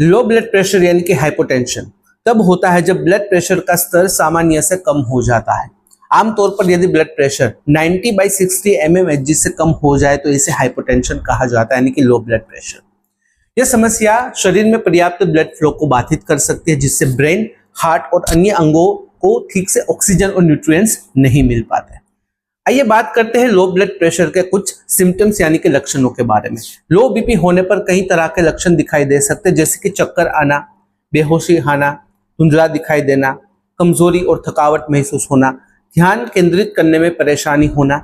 Low blood pressure यानी कि hypotension तब होता है जब ब्लड प्रेशर का स्तर सामान्य से कम हो जाता है। आमतौर पर यदि ब्लड प्रेशर 90/60 mmHg से कम हो जाए तो इसे हाइपोटेंशन कहा जाता है, यानी कि लो ब्लड प्रेशर। यह समस्या शरीर में पर्याप्त ब्लड फ्लो को बाधित कर सकती है, जिससे ब्रेन, हार्ट और अन्य अंगों को ठीक से ऑक्सीजन और न्यूट्रिएंट्स नहीं मिल पाते। आइए बात करते हैं लो ब्लड प्रेशर के कुछ सिम्टम्स यानी कि लक्षणों के बारे में। लो बीपी होने पर कई तरह के लक्षण दिखाई दे सकते हैं, जैसे कि चक्कर आना, बेहोशी आना, धुंधला दिखाई देना, कमजोरी और थकावट महसूस होना, ध्यान केंद्रित करने में परेशानी होना,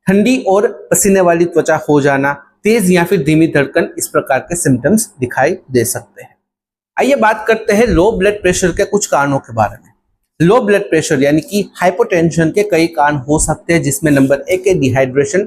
ठंडी और पसीने वाली त्वचा हो जाना, तेज या फिर धीमी धड़कन, इस प्रकार के सिम्टम्स दिखाई दे सकते हैं। आइए बात करते हैं लो ब्लड प्रेशर के कुछ कारणों के बारे में। लो ब्लड प्रेशर यानी कि हाइपोटेंशन के कई कारण हो सकते हैं, जिसमें नंबर 1 है डिहाइड्रेशन।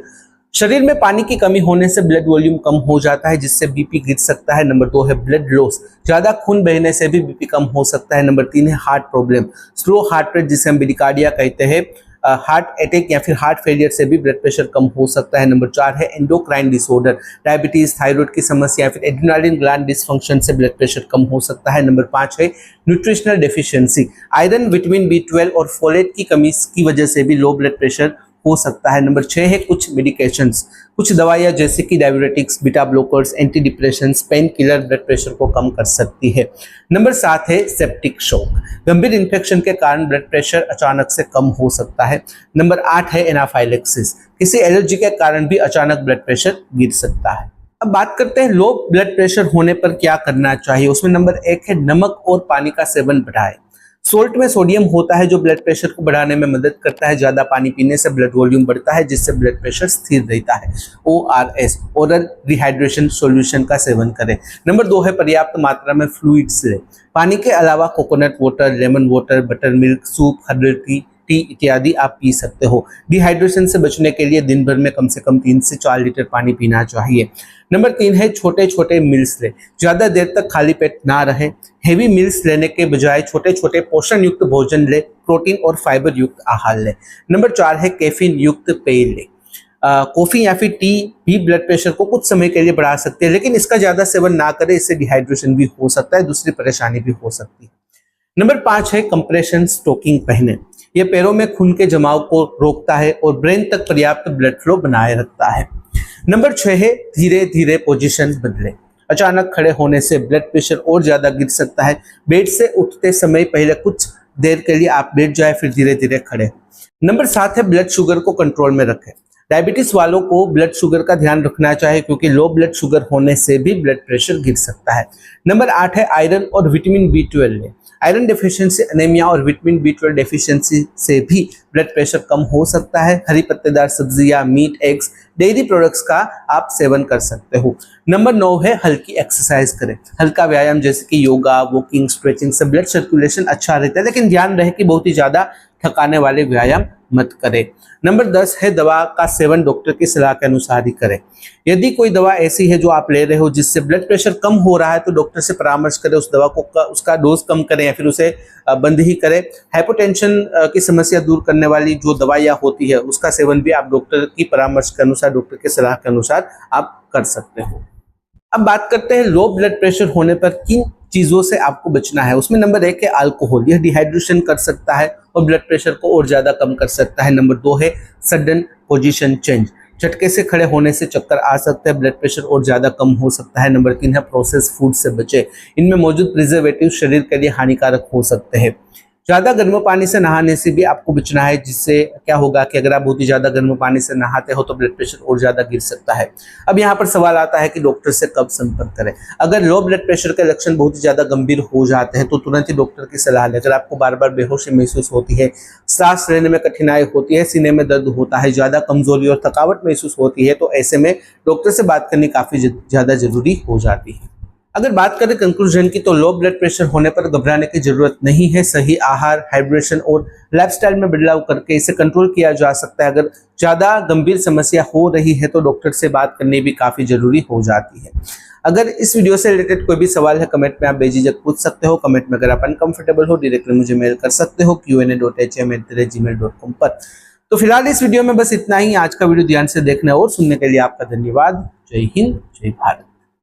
शरीर में पानी की कमी होने से ब्लड वॉल्यूम कम हो जाता है, जिससे बीपी गिर सकता है। नंबर 2 है ब्लड लॉस, ज्यादा खून बहने से भी बीपी कम हो सकता है। नंबर 3 है heart problem, slow heart rate जिसे हम ब्रेडिकार्डिया कहते हैं। हार्ट अटैक या फिर हार्ट फेलियर से भी ब्लड प्रेशर कम हो सकता है। नंबर 4 है एंडोक्राइन डिसऑर्डर, डायबिटीज, थायराइड की समस्या या फिर एड्रेनालिन ग्लैंड डिसफंक्शन से ब्लड प्रेशर कम हो सकता है। नंबर 5 है nutritional deficiency, iron, vitamin B12 और फोलेट की कमी की वजह से भी लो ब्लड प्रेशर हो सकता है। नंबर 6 है कुछ मेडिकेशंस, कुछ दवाइयां जैसे कि diabetics, beta blockers, anti depressions, pain killer blood pressure को कम कर सकती है। नंबर 7 है सेप्टिक शॉक, गंभीर इन्फेक्शन के कारण ब्लड प्रेशर अचानक से कम हो सकता है। नंबर 8 है एनाफाइलेक्सिस, किसी एलर्जी के कारण भी अचानक ब्लड प्रेशर गिर सकता है। अब बात करते हैं लो ब्लड प्रेशर होने पर क्या करना चाहिए। उसमें नंबर 1 है नमक और पानी का सेवन बढ़ाएं। सोल्ट में सोडियम होता है जो ब्लड प्रेशर को बढ़ाने में मदद करता है। ज्यादा पानी पीने से ब्लड वॉल्यूम बढ़ता है, जिससे ब्लड प्रेशर स्थिर रहता है। ORS, ओरल रिहाइड्रेशन सॉल्यूशन का सेवन करें। नंबर 2 है पर्याप्त मात्रा में फ्लूइड्स लें। पानी के अलावा coconut water, lemon water, butter milk, soup, herbal tea इत्यादि आप पी सकते हो। डिहाइड्रेशन से बचने के लिए दिन भर में कम से कम 3 से 4 लीटर पानी पीना चाहिए। नंबर 3 है छोटे छोटे मील्स ले, ज्यादा देर तक खाली पेट ना रहे। हेवी मील्स लेने के बजाय छोटे छोटे पोषण युक्त भोजन ले, प्रोटीन और फाइबर युक्त आहार ले। नंबर 4 है कैफीन युक्त पेय ले। कॉफी या फिर टी भी ब्लड प्रेशर को कुछ समय के लिए बढ़ा सकते हैं, लेकिन इसका ज्यादा सेवन ना करें, इससे डिहाइड्रेशन भी हो सकता है, दूसरी परेशानी भी हो सकती है। नंबर 5 है कंप्रेशन स्टॉकिंग पहने, यह पैरों में खून के जमाव को रोकता है और ब्रेन तक पर्याप्त ब्लड फ्लो बनाए रखता है। नंबर 6 है धीरे धीरे पोजीशन बदले, अचानक खड़े होने से ब्लड प्रेशर और ज्यादा गिर सकता है। बेड से उठते समय पहले कुछ देर के लिए आप बैठ जाए, फिर धीरे धीरे खड़े। नंबर 7 है ब्लड शुगर को कंट्रोल में रखें। डायबिटीज वालों को ब्लड शुगर का ध्यान रखना चाहिए, क्योंकि लो ब्लड शुगर होने से भी ब्लड प्रेशर गिर सकता है। नंबर 8 है आयरन और विटामिन B12 लें। आयरन डेफिशिएंसी, एनीमिया और विटामिन B12 डेफिशिएंसी से भी ब्लड प्रेशर कम हो सकता है। हरी पत्तेदार सब्जियां, मीट, एग्स, डेयरी प्रोडक्ट्स का आप सेवन कर सकते हो। नंबर 9 है हल्की एक्सरसाइज करें। हल्का व्यायाम जैसे कि योगा, वॉकिंग, स्ट्रेचिंग से ब्लड सर्कुलेशन अच्छा रहता है, लेकिन ध्यान रहे कि बहुत ही ज्यादा थकाने वाले व्यायाम मत करें। नंबर 10 है दवा का सेवन डॉक्टर की सलाह के अनुसार ही करें। यदि कोई दवा ऐसी है जो आप ले रहे हो जिससे ब्लड प्रेशर कम हो रहा है, तो डॉक्टर से परामर्श करें, उस दवा को उसका डोज कम करें या फिर उसे बंद ही करें। हाइपोटेंशन की समस्या दूर करने वाली जो दवाइयाँ होती है उसका सेवन भी आप डॉक्टर की परामर्श के अनुसार, डॉक्टर की सलाह के अनुसार आप कर सकते हो। अब बात करते हैं लो ब्लड प्रेशर होने पर किन चीजों से आपको बचना है। उसमें नंबर 1 है अल्कोहल, यह डिहाइड्रेशन कर सकता है और ब्लड प्रेशर को और ज्यादा कम कर सकता है। नंबर 2 है सडन पोजीशन चेंज, झटके से खड़े होने से चक्कर आ सकते हैं, ब्लड प्रेशर और ज्यादा कम हो सकता है। नंबर 3 है प्रोसेस फूड से बचे, इनमें मौजूद प्रिजर्वेटिव शरीर के लिए हानिकारक हो सकते हैं। ज्यादा गर्म पानी से नहाने से भी आपको बचना है, जिससे क्या होगा कि अगर आप बहुत ही ज्यादा गर्म पानी से नहाते हो तो ब्लड प्रेशर और ज्यादा गिर सकता है। अब यहाँ पर सवाल आता है कि डॉक्टर से कब संपर्क करें। अगर लो ब्लड प्रेशर के लक्षण बहुत ही ज्यादा गंभीर हो जाते हैं तो तुरंत ही डॉक्टर की सलाह लें। अगर आपको बार बार बेहोशी महसूस होती है, सांस लेने में कठिनाई होती है, सीने में दर्द होता है, ज्यादा कमजोरी और थकावट महसूस होती है, तो ऐसे में डॉक्टर से बात करनी काफी ज्यादा जरूरी हो जाती है। अगर बात करें कंक्लूजन की, तो लो ब्लड प्रेशर होने पर घबराने की जरूरत नहीं है। सही आहार, हाइड्रेशन और लाइफस्टाइल में बदलाव करके इसे कंट्रोल किया जा सकता है। अगर ज्यादा गंभीर समस्या हो रही है तो डॉक्टर से बात करनी भी काफी जरूरी हो जाती है। अगर इस वीडियो से रिलेटेड कोई भी सवाल है, कमेंट में आप बेझिझक पूछ सकते हो। कमेंट में अगर आप अनकंफर्टेबल हो, डायरेक्टली मुझे मेल कर सकते हो qa.hm@gmail.com पर। तो फिलहाल इस वीडियो में बस इतना ही। आज का वीडियो ध्यान से देखने और सुनने के लिए आपका धन्यवाद। जय हिंद, जय भारत।